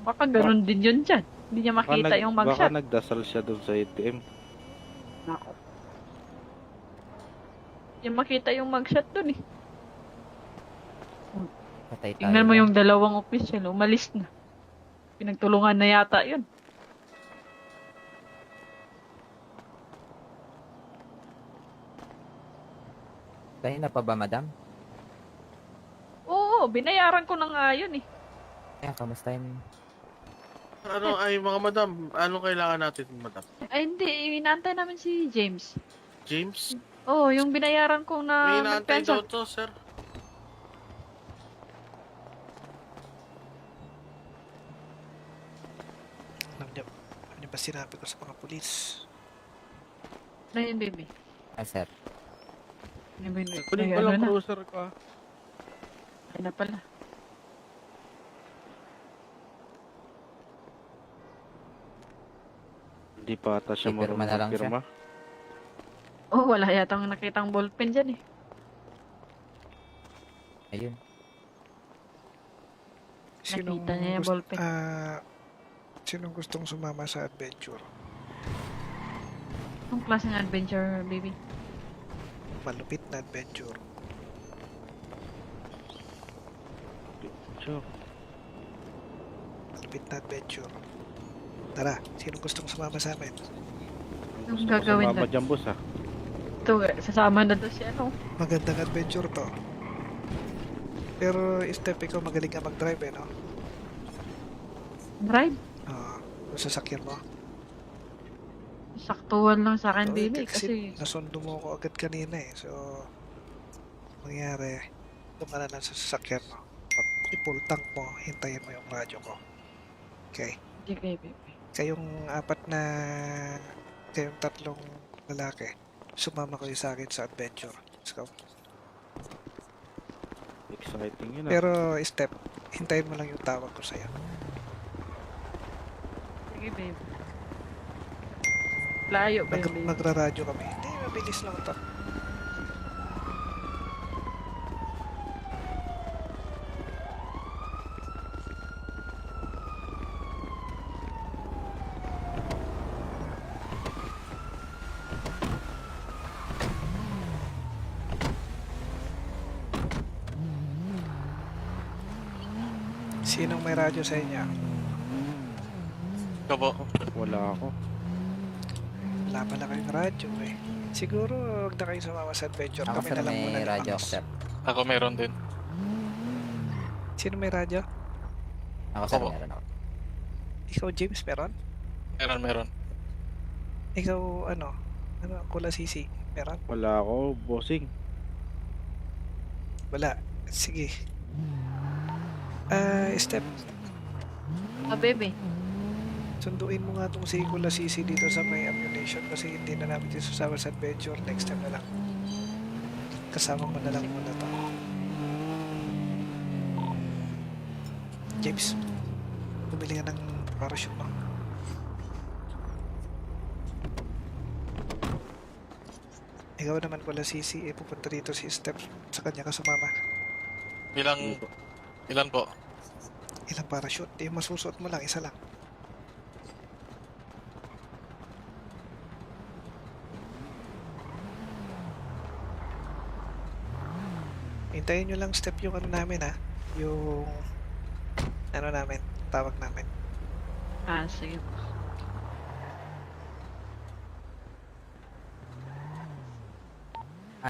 Baka ganun din yun dyan. Hindi niya makita yung baka mugshot. nagdasal siya doon sa ATM. Nako. Hindi niya makita yung mugshot doon eh. Patay tayo. Tingnan mo dyan. yung dalawang official, umalis na. Pinagtulungan na yata yun. Tayo na pa ba, madam? Oo, binayaran ko na nga yun eh. Kaya, kamusta yung... Ano ay mga madam, ano kailangan natin, madam? Ay hindi, inaantay namin si James. James? Oo, yung binayaran ko May na inaantay daw magpensa. to, sir. Alam niyo ba sinabi ko sa mga pulis? Na yun, baby. Ah, sir. Ano ba yun? Kunin Ay, ko ano lang na? cruiser ka. Ay na pala. Hindi pa ata siya Pipirma marunong na lang siya. magpirma. Oh, wala yatang nakitang ballpen dyan eh. Ayun. Nakita niya yung ballpen. Sinong gustong sumama sa adventure? Anong klaseng adventure, baby? Malupit na adventure. Sure. Malupit na adventure. Tara, sinong gustong sumama sa amin? Anong gagawin Sumama doon? dyan, boss, ha? Ito, sasama na doon si ano. Magandang adventure to. Pero step ikaw magaling ka mag-drive no? Drive? Yung sasakyan mo. Saktuhan lang sa akin, Oo, baby. Kasi, nasundo mo ako agad kanina eh. So, mangyari, dumala lang sa sasakyan mo. Pag i-full tank mo, hintayin mo yung radyo ko. Okay. Sige, baby. Kayong tatlong lalaki, sumama kayo sa akin sa adventure. Let's go. Exciting yun ah. Pero, Step, hintayin mo lang yung tawag ko sa'yo. Sige, baby. Layo ba yung baby? Magra-radyo kami. Hindi, mabilis lang to. Sinong may radyo sa inyo? Ikaw po. Wala ako. Wala pala kayong radyo eh. Siguro huwag na kayo sumama sa adventure. Ako Kami sir, na lang muna may ni radyo Max. ako sir. Ako meron din. Sino may radyo? Ako sir, Opo. meron ako. Ikaw, James, meron? Meron. Ikaw, ano, Kula Sisi, meron? Wala ako, bossing. Wala. Sige. Step, Ah, baby. sunduin mo nga tong si Kula Sisi dito sa may ammunition kasi hindi na namin dito susama sa adventure. Next time na lang. Kasama mo na lang muna to. James, bumili ka ng parachute mo. Ikaw naman Kula Sisi, pupunta dito si Step. Sa kanya ka sumama. Ilan po? Ilang parachute? Yung masusuot mo lang, isa lang. Hintayin nyo lang Step yung ano namin ha. Yung ano namin, tawag namin. Ah, sige po.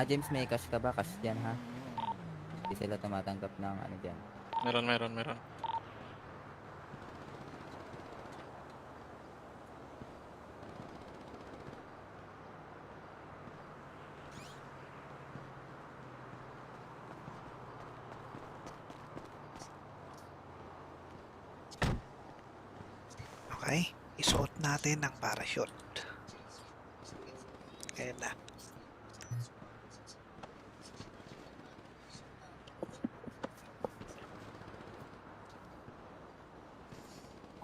James, may cash ka ba? Cash dyan ha? Hindi sila tumatanggap ng ano dyan. Meron. Okay? Isuot natin ang parachute. Kaya na.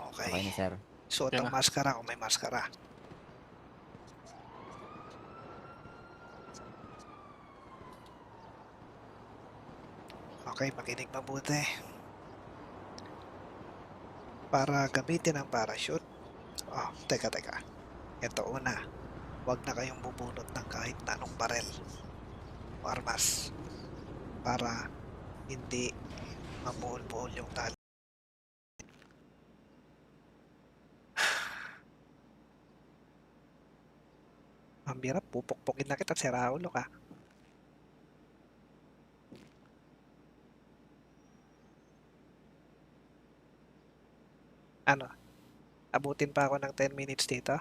Okay Okay. na sir. Suot Yan ang na. maskara kung may maskara. Okay, makinig mabuti. Para gamitin ang parachute. Oh, teka. Ito una. Huwag na kayong bubunot ng kahit na anong barel o armas. Para hindi mabuhol-buhol yung tali. Ang hirap, pupukpukin na kita, sira ulo ka. Ano? Abutin pa ako ng 10 minutes dito?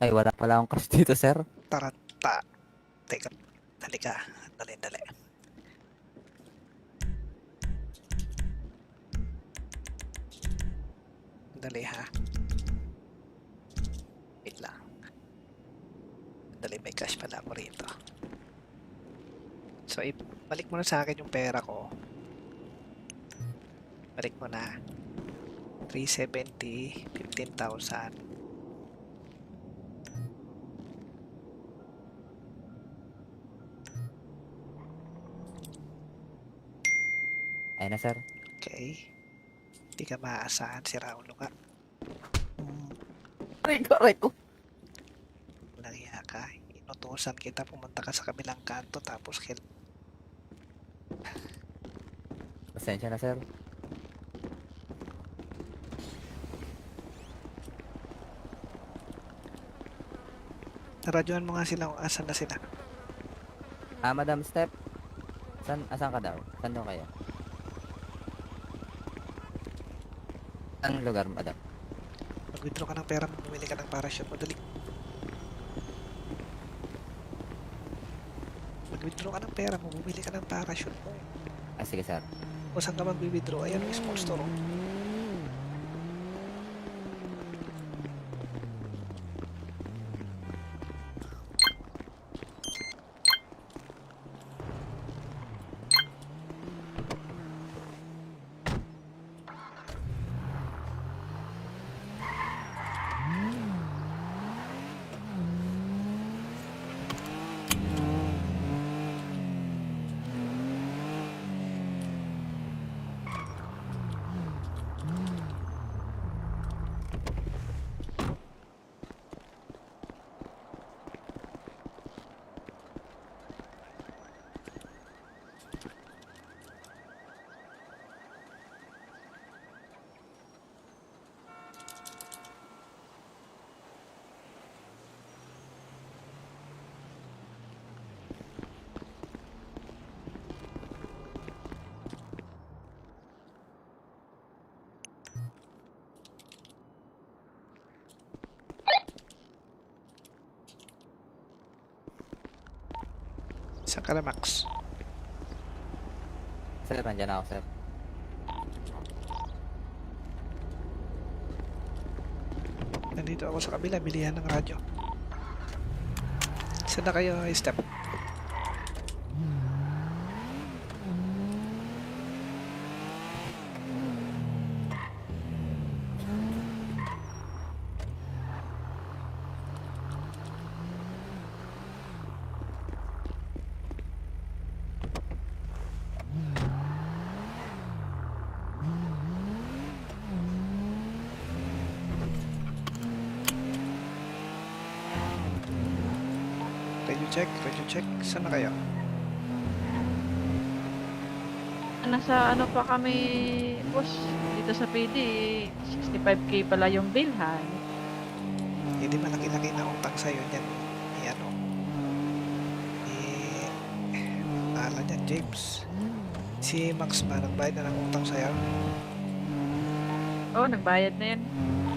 Ay, wala pala akong cash dito sir. Taranta. Teka, dali ka. Dali. Dali ha. Wait lang. Dali, may cash pala ako rito. So, balik mo na sa akin yung pera ko. Balik mo na. 370, 15,000. Ayun na sir. Okay. Hindi ka maaasahan, si Raulo ka. Aray ko. Walang iya ka. Inutusan kita, pumunta ka sa kabilang kanto, tapos Pasensya na sir. Radyoan mo nga sila kung asan na sila. Madam Step. Asan ka daw? Saan daw kayo? Saan lugar, madam? Mag-withdraw ka ng pera mo, bumili ka ng parachute. Madali. Mag-withdraw ka ng pera mo, bumili ka ng parachute mo. Sige sir. O saan ka mag-withdraw? Ayan, yung small store. Oh. Saan ka na, Max? Sir, nandyan ako, sir. Nandito ako sa kabila, bilihan ng radyo. Saan na kayo, Step? Radio check. Saan na kayo? Nasa ano pa kami, boss, dito sa PD, 65K pala yung bilhan. Hindi malaki-laki na utang sa'yo niyan. Ano? Ala niyan, James. Si Max ba, nagbayad na ng utang sa'yo? Oo, nagbayad na yan.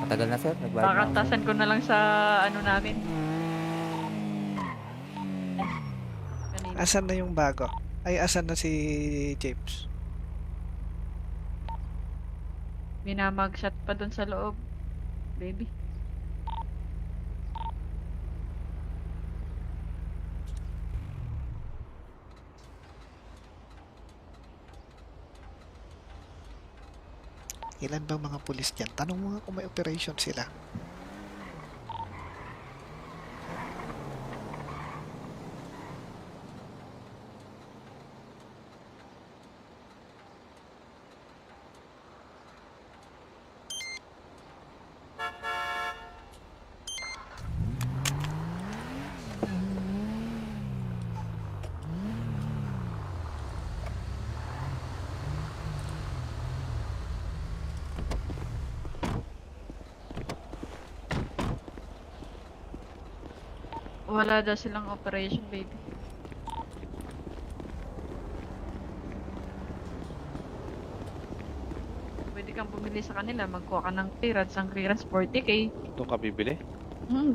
Matagal na, sir. Nagbayad na ako, sir. Kakantasan ko na lang sa ano namin. Kanina. Asan na yung bago? Ay, asan na si James? Minamagshot pa dun sa loob, baby. Ilan bang mga pulis dyan? Tanong mo nga kung may operation sila. Wala daw silang operation, baby. Pwede kang bumili sa kanila, magkuha ka ng clearance. Ang clearance 40K. Ito ka bibili?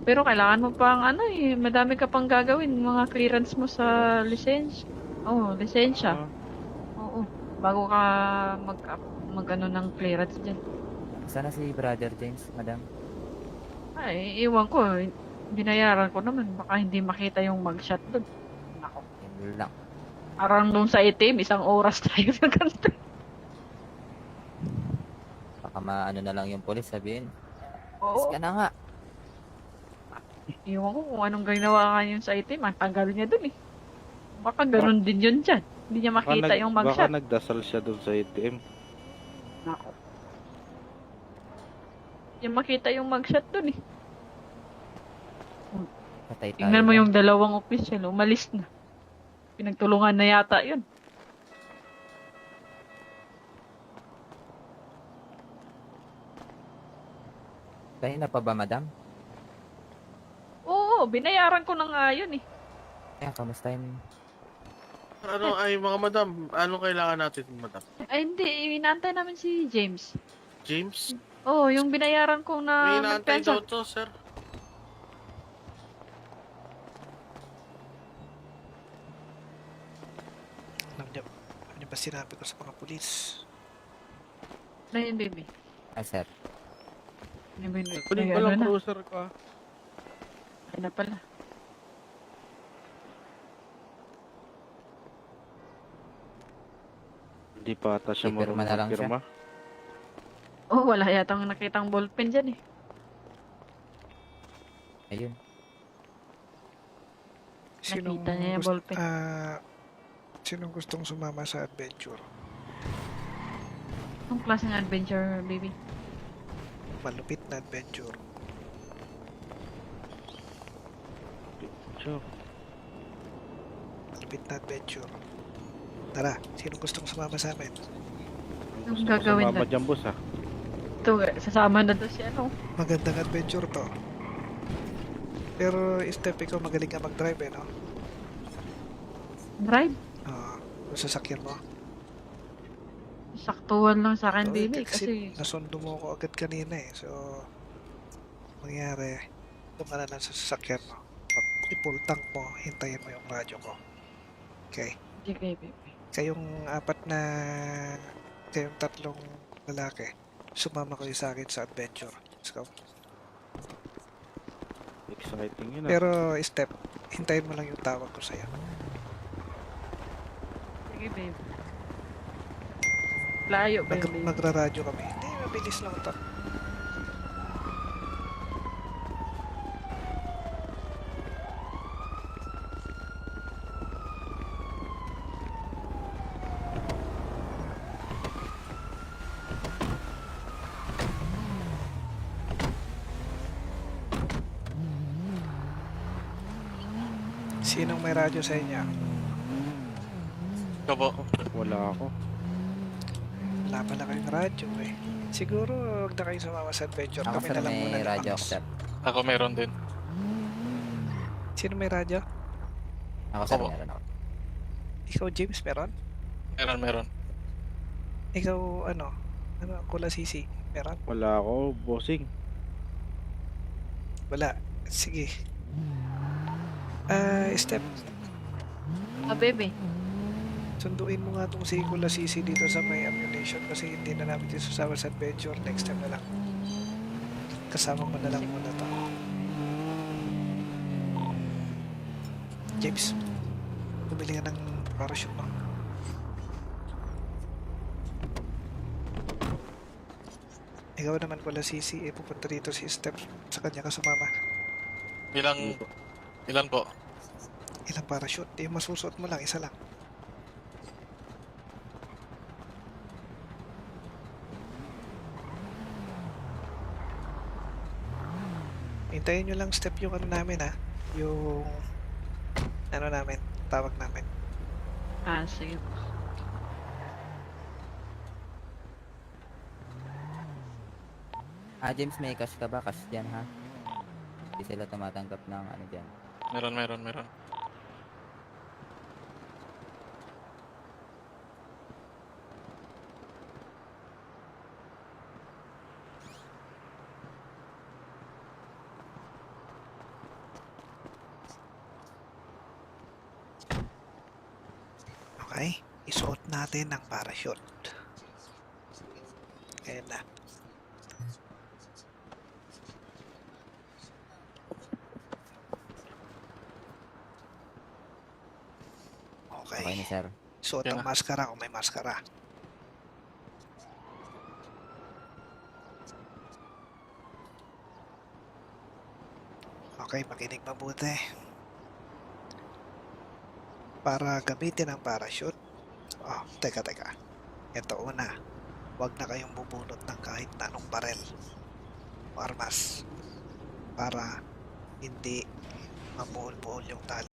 Pero kailangan mo pang ano eh, madami ka pang gagawin. Mga clearance mo sa lisensya. Oo, lisensya. Ah, Oo, bago ka mag ano ng clearance dyan. Sana si Brother James, madam. Ay, iwan ko. Binayaran ko naman. Baka hindi makita yung mugshot doon. Nako. Yun lang. Parang doon sa itim, isang oras tayo nagkanta. Baka maano na lang yung polis sabihin. Oo. Ka na nga. Iwan ko kung anong ginawa ka yun sa itim. Ang tagal niya dun eh. Baka ganun din yun dyan. Hindi niya makita yung baka mugshot. nagdasal siya doon sa ATM. Nako. Hindi niya makita yung mugshot dun eh. Patay tayo. Tingnan mo dyan. yung dalawang official. Umalis na. Pinagtulungan na yata yun. Kanina pa ba, madam? Oo, binayaran ko na nga yun eh. Kamusta yung... Ano ay mga madam, ano kailangan natin, madam? Ay hindi, inaantay namin si James. James? Oo, yung binayaran ko May na inaantay nagpensa. daw to, sir. Alam niyo ba sinabi ko sa mga pulis? Na yun, baby. Ah, sir. Kunin ko lang cruiser ko. Ay na pala. Hindi pa ata siya Pipirma na lang siya. magpirma. Oh, wala yatang nakitang ballpen dyan eh. Ayun. Nakita niya yung ballpen. Sinong gustong sumama sa adventure? Anong klaseng adventure, baby? Malupit na adventure. Sure. Malupit na adventure. Tara, sinong gustong sumama sa amin? Anong gagawin Sumama doon? dyan, boss, ah. Ito, sasama na doon si ano. Magandang adventure to. Pero step ikaw magaling ka mag-drive eh, no? Drive. Yung sasakyan mo. Saktuhan lang sa akin, Oo, baby. Kasi, nasundo mo ako agad kanina eh. So, mangyari, doon ka na lang sa sasakyan mo. Pag i-full tank mo, hintayin mo yung radyo ko. Okay. Sige, baby. Kayong tatlong lalaki, sumama kayo sa akin sa adventure. Let's go. Exciting yun ah. Pero, Step, hintayin mo lang yung tawag ko sa'yo. Sige, baby. Layo ba yung baby? Magra-radyo kami. Hindi, mabilis lang ito. Sinong may radyo sa inyo? Ikaw po. Wala ako. Wala pala kayong radyo eh. Siguro, huwag na kayo sumama sa adventure. Ako Kami sir, na lang muna may ni radyo Max. ako sir. Ako meron din. Sino may radyo? Ako sir, Opo. meron ako. Ikaw, James, meron? Meron. Ikaw, ano, Kula Sisi, meron? Wala ako, bossing. Wala. Sige. Step, Ah, baby. sunduin mo nga itong si Kula Sisi dito sa may ammunition kasi hindi na namin dito sasama sa adventure. Next time na lang. Kasama mo na lang muna to. James, bumili ka ng parachute mo. Ikaw naman Kula Sisi, pupunta dito si Step. Sa kanya ka sumama. Ilan po? Ilang parachute? Yung masusuot mo lang, isa lang. Hintayin nyo lang Step yung ano namin ha. Yung ano namin, tawag namin. Ah, sige po. James, may cash ka ba? Cash dyan ha? Hindi sila tumatanggap ng ano dyan. Meron. Okay? Isuot natin ang parachute. Ayan na. Okay Okay. na sir. Suot Yan ang na. maskara kung may maskara. Okay, makinig mabuti. Para gamitin ang parachute. Oh, teka. Ito una. Huwag na kayong bubunot ng kahit na anong barel o armas para hindi mamuhol-buhol yung tali.